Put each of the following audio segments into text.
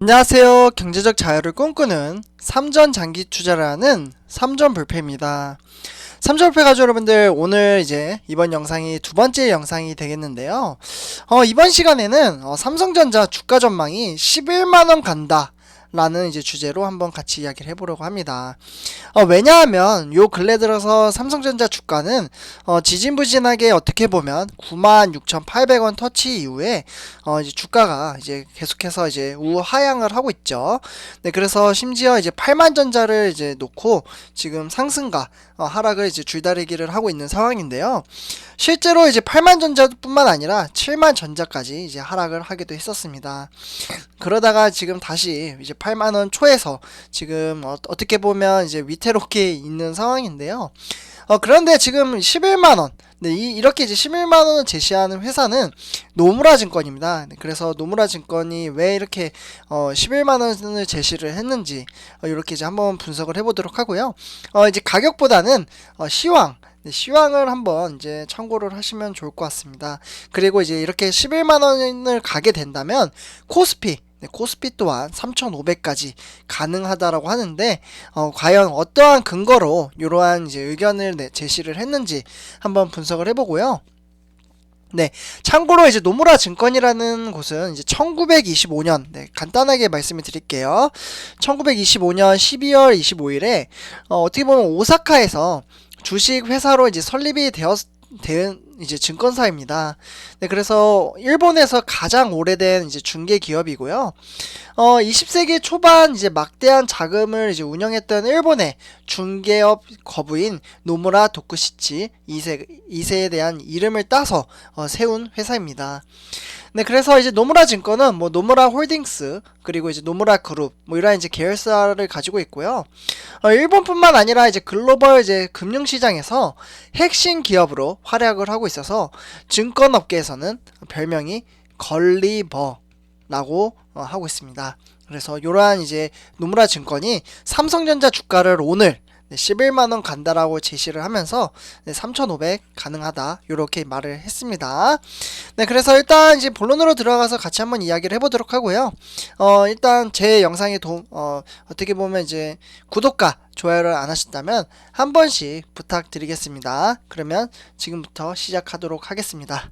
안녕하세요. 경제적 자유를 꿈꾸는 삼전 장기 투자를 하는 삼전 불패입니다. 삼전 불패 가족 여러분들, 오늘 이제 이번 영상이 두 번째 영상이 되겠는데요. 이번 시간에는 삼성전자 주가 전망이 11만원 간다 라는 이제 주제로 한번 같이 이야기를 해보려고 합니다. 왜냐하면 요 근래 들어서 삼성전자 주가는 지진부진하게 어떻게 보면 96,800원 터치 이후에 이제 주가가 이제 계속해서 이제 우하향을 하고 있죠. 네, 그래서 심지어 이제 8만전자를 이제 놓고 지금 상승과 하락을 이제 줄다리기를 하고 있는 상황인데요. 실제로 이제 8만전자뿐만 아니라 7만전자까지 이제 하락을 하기도 했었습니다. 그러다가 지금 다시 이제 8만원 초에서 지금 어떻게 보면 이제 위태롭게 있는 상황인데요. 그런데 지금 11만원, 네, 이렇게 이제 11만원을 제시하는 회사는 노무라 증권입니다. 네, 그래서 노무라 증권이 왜 이렇게 11만원을 제시를 했는지 이렇게 이제 한번 분석을 해보도록 하고요. 이제 가격보다는 시황, 네, 시황을 한번 이제 참고를 하시면 좋을 것 같습니다. 그리고 이제 이렇게 11만원을 가게 된다면 코스피, 네, 코스피 또한 3,500까지 가능하다라고 하는데 과연 어떠한 근거로 이러한 이제 의견을 제시를 했는지 한번 분석을 해보고요. 네, 참고로 이제 노무라 증권이라는 곳은 이제 1925년, 네, 간단하게 말씀을 드릴게요. 1925년 12월 25일에 어떻게 보면 오사카에서 주식 회사로 이제 설립이 된 이제 증권사입니다. 네, 그래서 일본에서 가장 오래된 이제 중개 기업이고요. 20세기 초반 이제 막대한 자금을 이제 운영했던 일본의 중개업 거부인 노무라 도쿠시치 2세에 대한 이름을 따서 세운 회사입니다. 네, 그래서 이제 노무라 증권은 뭐 노무라 홀딩스 그리고 이제 노무라 그룹 뭐 이런 이제 계열사를 가지고 있고요. 일본뿐만 아니라 이제 글로벌 이제 금융시장에서 핵심 기업으로 활약을 하고 있어서 증권업계에서는 별명이 걸리버라고 하고 있습니다. 그래서 이러한 이제 노무라 증권이 삼성전자 주가를 오늘 11만원 간다라고 제시를 하면서 3,500 가능하다 이렇게 말을 했습니다. 네, 그래서 일단 이제 본론으로 들어가서 같이 한번 이야기를 해보도록 하고요. 일단 제 영상에 어떻게 보면 이제 구독과 좋아요를 안 하셨다면 한 번씩 부탁드리겠습니다. 그러면 지금부터 시작하도록 하겠습니다.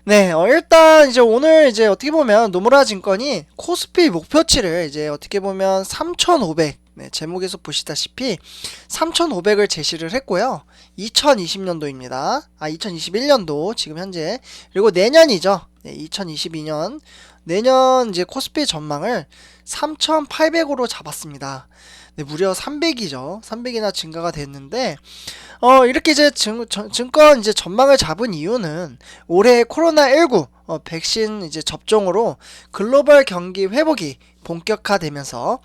네, 일단 이제 오늘 이제 어떻게 보면 노무라 증권이 코스피 목표치를 이제 어떻게 보면 3,500, 네, 제목에서 보시다시피 3,500을 제시를 했고요. 2020년도입니다. 2021년도 지금 현재, 그리고 내년이죠. 네, 2022년 내년 이제 코스피 전망을 3,800으로 잡았습니다. 네, 무려 300이죠. 300이나 증가가 됐는데 이렇게 이제 증권 이제 전망을 잡은 이유는 올해 코로나19 백신 이제 접종으로 글로벌 경기 회복이 본격화되면서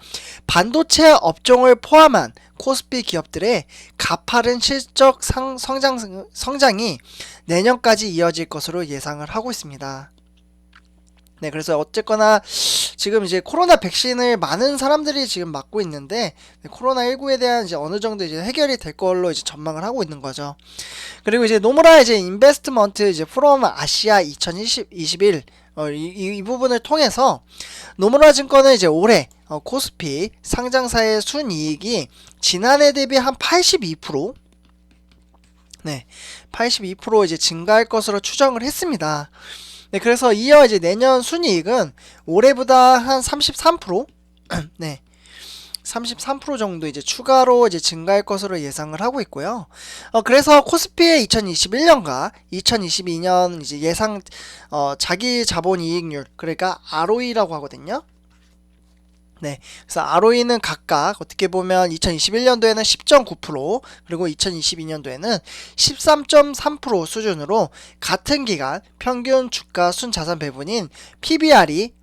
반도체 업종을 포함한 코스피 기업들의 가파른 실적 성장이 내년까지 이어질 것으로 예상을 하고 있습니다. 네, 그래서 어쨌거나 지금 이제 코로나 백신을 많은 사람들이 지금 맞고 있는데 코로나19에 대한 이제 어느 정도 이제 해결이 될 걸로 이제 전망을 하고 있는 거죠. 그리고 이제 노무라 이제 인베스트먼트 이제 프롬 아시아 2021 이 부분을 통해서 노무라 증권은 이제 올해 코스피 상장사의 순이익이 지난해 대비 한 82%, 네, 82% 이제 증가할 것으로 추정을 했습니다. 네, 그래서 이어 이제 내년 순이익은 올해보다 한 33%, 네, 33% 정도 이제 추가로 이제 증가할 것으로 예상을 하고 있고요. 그래서 코스피의 2021년과 2022년 이제 예상 자기 자본 이익률, 그러니까 ROE라고 하거든요. 네, 그래서 ROE는 각각 어떻게 보면 2021년도에는 10.9%, 그리고 2022년도에는 13.3% 수준으로 같은 기간 평균 주가 순자산 배분인 PBR이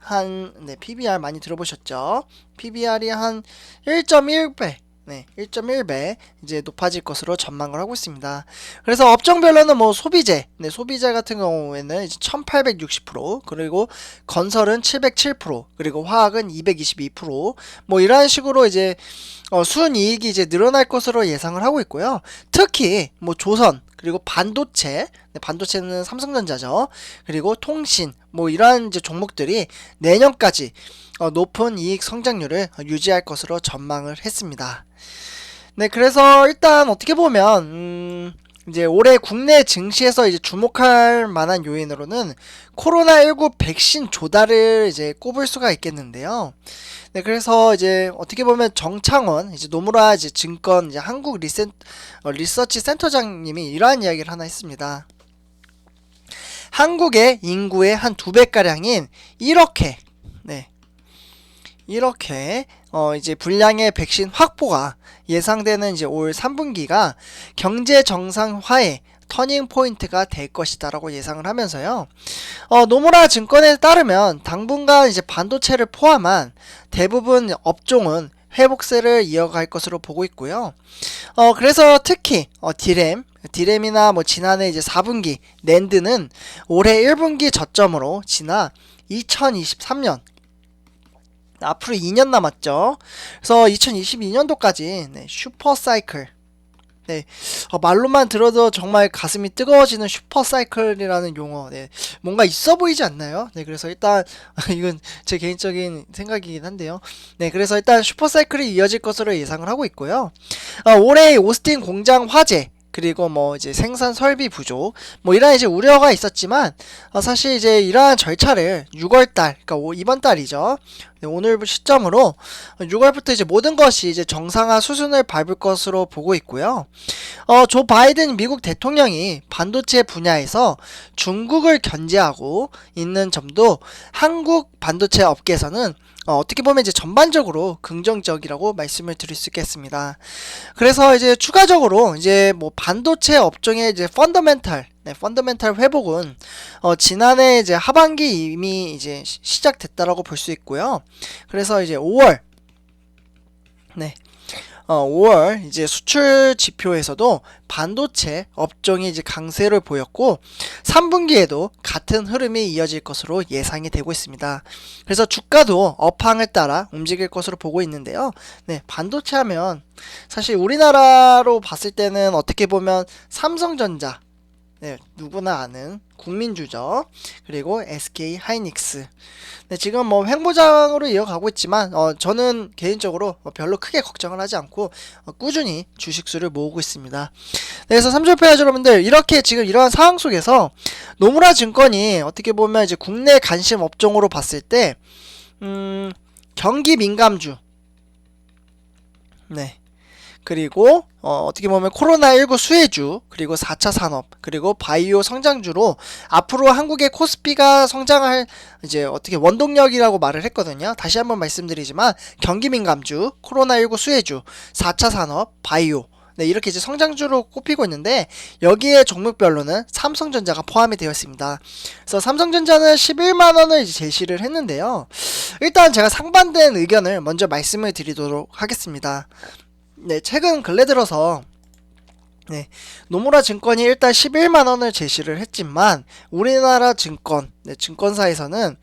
PBR 많이 들어보셨죠? PBR이 한 1.1배, 네, 1.1배 이제 높아질 것으로 전망을 하고 있습니다. 그래서 업종별로는 뭐 소비재, 네, 소비재 같은 경우에는 이제 1860%, 그리고 건설은 707%, 그리고 화학은 222%, 뭐 이런 식으로 이제 순이익이 이제 늘어날 것으로 예상을 하고 있고요. 특히 뭐 조선, 그리고 반도체, 네, 반도체는 삼성전자죠. 그리고 통신, 뭐 이러한 이제 종목들이 내년까지 높은 이익 성장률을 유지할 것으로 전망을 했습니다. 네, 그래서 일단 어떻게 보면 이제 올해 국내 증시에서 이제 주목할 만한 요인으로는 코로나19 백신 조달을 이제 꼽을 수가 있겠는데요. 네, 그래서 이제 어떻게 보면 정창원 이제 노무라 이제 증권 이제 한국 리서치 센터장님이 이러한 이야기를 하나 했습니다. 한국의 인구의 한 2배가량인 이렇게 네, 이렇게 이제 분량의 백신 확보가 예상되는 이제 올 3분기가 경제 정상화의 터닝 포인트가 될 것이다라고 예상을 하면서요. 노무라 증권에 따르면 당분간 이제 반도체를 포함한 대부분 업종은 회복세를 이어갈 것으로 보고 있고요. 그래서 특히 디램이나 뭐 지난해 이제 4분기 낸드는 올해 1분기 저점으로 지나 2023년 앞으로 2년 남았죠. 그래서 2022년도까지 네, 슈퍼사이클 네, 말로만 들어도 정말 가슴이 뜨거워지는 슈퍼사이클이라는 용어 네, 뭔가 있어 보이지 않나요? 네, 그래서 일단 이건 제 개인적인 생각이긴 한데요. 네, 그래서 일단 슈퍼사이클이 이어질 것으로 예상을 하고 있고요. 올해 오스틴 공장 화재 그리고 뭐 이제 생산 설비 부족 뭐 이런 이제 우려가 있었지만 사실 이제 이러한 절차를 6월달 그러니까 이번 달이죠. 네, 오늘 시점으로 6월부터 이제 모든 것이 이제 정상화 수순을 밟을 것으로 보고 있고요. 조 바이든 미국 대통령이 반도체 분야에서 중국을 견제하고 있는 점도 한국 반도체 업계에서는 어떻게 보면 이제 전반적으로 긍정적이라고 말씀을 드릴 수 있겠습니다. 그래서 이제 추가적으로 이제 뭐 반도체 업종의 이제 펀더멘탈 회복은 지난해 이제 하반기 이미 이제 시작됐다라고 볼 수 있고요. 그래서 이제 5월 5월 이제 수출 지표에서도 반도체 업종이 이제 강세를 보였고 3분기에도 같은 흐름이 이어질 것으로 예상이 되고 있습니다. 그래서 주가도 업황을 따라 움직일 것으로 보고 있는데요. 네, 반도체 하면 사실 우리나라로 봤을 때는 어떻게 보면 삼성전자 네, 누구나 아는 국민주죠. 그리고 SK 하이닉스. 네, 지금 뭐 횡보장으로 이어가고 있지만 저는 개인적으로 별로 크게 걱정을 하지 않고 꾸준히 주식수를 모으고 있습니다. 네, 그래서 삼성페이지 여러분들 이렇게 지금 이러한 상황 속에서 노무라 증권이 어떻게 보면 이제 국내 관심 업종으로 봤을 때 경기 민감주 네. 그리고 어떻게 보면 코로나19 수혜주 그리고 4차 산업 그리고 바이오 성장주로 앞으로 한국의 코스피가 성장할 이제 어떻게 원동력이라고 말을 했거든요. 다시 한번 말씀드리지만 경기 민감주, 코로나19 수혜주, 4차 산업, 바이오 네, 이렇게 이제 성장주로 꼽히고 있는데 여기에 종목별로는 삼성전자가 포함이 되어 있습니다. 그래서 삼성전자는 11만원을 이제 제시를 했는데요. 일단 제가 상반된 의견을 먼저 말씀을 드리도록 하겠습니다. 네, 최근 근래 들어서 네, 노무라 증권이 일단 11만원을 제시를 했지만 우리나라 증권, 네, 증권사에서는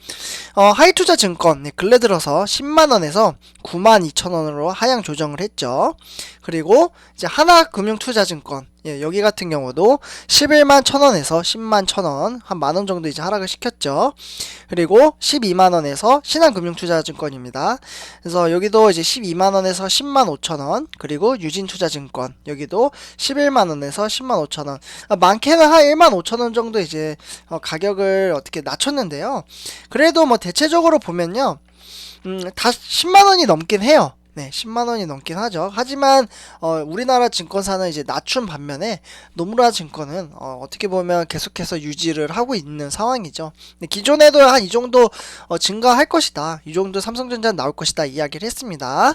하이투자 증권 네, 근래 들어서 10만원에서 92,000원으로 하향 조정을 했죠. 그리고 이제 하나금융투자증권 예, 여기 같은 경우도 11만 1,000원에서 10만 1,000원 한 만원 정도 이제 하락을 시켰죠. 그리고 12만원에서 신한금융투자증권입니다. 그래서 여기도 이제 12만원에서 10만 5천원 그리고 유진투자증권 여기도 11만원에서 10만 5천원 많게는 한 1만 5천원 정도 이제 가격을 어떻게 낮췄는데요. 그래도 뭐 대체적으로 보면요 다 10만원이 넘긴 해요. 네, 10만원이 넘긴 하죠. 하지만 우리나라 증권사는 이제 낮춘 반면에 노무라 증권은 어떻게 보면 계속해서 유지를 하고 있는 상황이죠. 네, 기존에도 한 이 정도 증가할 것이다. 이 정도 삼성전자는 나올 것이다 이야기를 했습니다.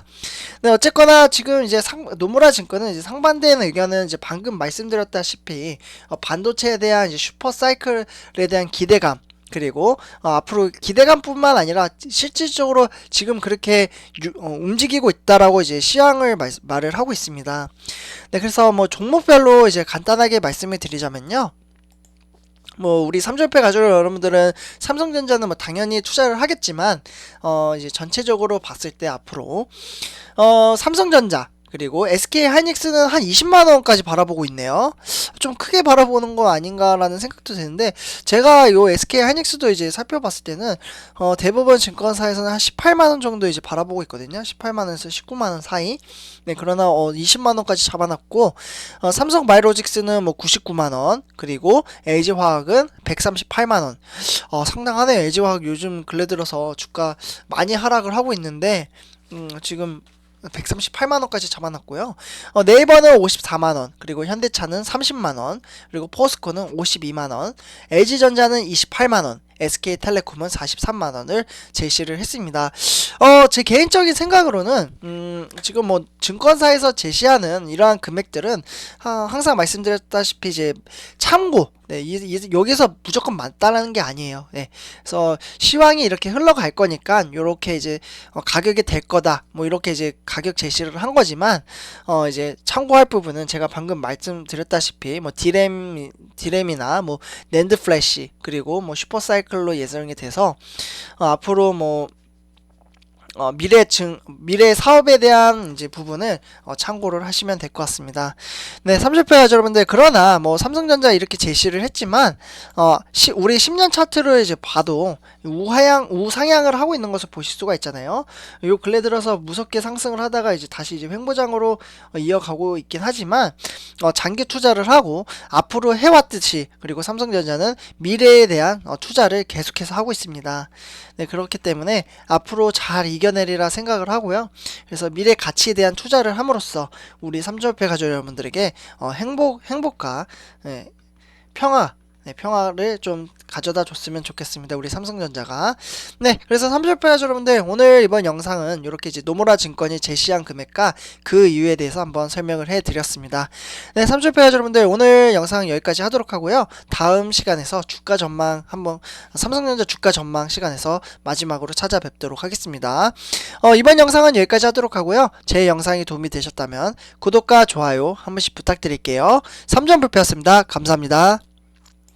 네, 어쨌거나 지금 이제 노무라 증권은 이제 상반된 의견은 이제 방금 말씀드렸다시피 반도체에 대한 이제 슈퍼 사이클에 대한 기대감 그리고 앞으로 기대감뿐만 아니라 실질적으로 지금 그렇게 움직이고 있다라고 이제 시황을 말을 하고 있습니다. 네, 그래서 뭐 종목별로 이제 간단하게 말씀을 드리자면요. 뭐 우리 삼성페 가족 여러분들은 삼성전자는 뭐 당연히 투자를 하겠지만 이제 전체적으로 봤을 때 앞으로 삼성전자 그리고 SK 하이닉스는 한 20만원까지 바라보고 있네요. 좀 크게 바라보는 거 아닌가라는 생각도 드는데, 제가 요 SK 하이닉스도 이제 살펴봤을 때는 대부분 증권사에서는 한 18만원 정도 이제 바라보고 있거든요. 18만원에서 19만원 사이. 네, 그러나 20만원까지 잡아놨고, 삼성 바이오로직스는 뭐 99만원, 그리고 LG화학은 138만원. 상당하네요. LG화학 요즘 근래 들어서 주가 많이 하락을 하고 있는데, 지금 138만원까지 잡아놨고요. 네이버는 54만원, 그리고 현대차는 30만원, 그리고 포스코는 52만원, LG전자는 28만원, SK텔레콤은 43만원을 제시를 했습니다. 제 개인적인 생각으로는 지금 뭐 증권사에서 제시하는 이러한 금액들은 항상 말씀드렸다시피 이제 참고, 네, 여기서 무조건 맞다라는 게 아니에요. 네, 그래서 시황이 이렇게 흘러갈 거니까 요렇게 이제 가격이 될 거다, 뭐 이렇게 이제 가격 제시를 한 거지만 이제 참고할 부분은 제가 방금 말씀드렸다시피 뭐 디램이나 뭐 낸드 플래시, 그리고 뭐 슈퍼사이클로 예정이 돼서 앞으로 뭐 미래 사업에 대한 이제 부분을 참고를 하시면 될 것 같습니다. 네, 30회 여러분들, 그러나 뭐 삼성전자 이렇게 제시를 했지만 우리 10년 차트를 이제 봐도 우상향을 하고 있는 것을 보실 수가 있잖아요. 요 근래 들어서 무섭게 상승을 하다가 이제 다시 이제 횡보장으로 이어가고 있긴 하지만 장기 투자를 하고 앞으로 해왔듯이, 그리고 삼성전자는 미래에 대한 투자를 계속해서 하고 있습니다. 네, 그렇기 때문에 앞으로 잘 이겨내리라 생각을 하고요. 그래서 미래 가치에 대한 투자를 함으로써 우리 삼조협회 가족 여러분들에게 행복과 평화를 좀 가져다 줬으면 좋겠습니다. 우리 삼성전자가. 네, 그래서 삼조협회 여러분들, 오늘 이번 영상은 이렇게 이제 노무라 증권이 제시한 금액과 그 이유에 대해서 한번 설명을 해드렸습니다. 네, 삼조협회 여러분들, 오늘 영상 여기까지 하도록 하고요. 다음 시간에서 주가 전망 삼성전자 주가 전망 시간에서 마지막으로 찾아뵙도록 하겠습니다. 이번 영상은 여기까지 하도록 하고요. 제 영상이 도움이 되셨다면 구독과 좋아요 한 번씩 부탁드릴게요. 삼전불패였습니다. 감사합니다.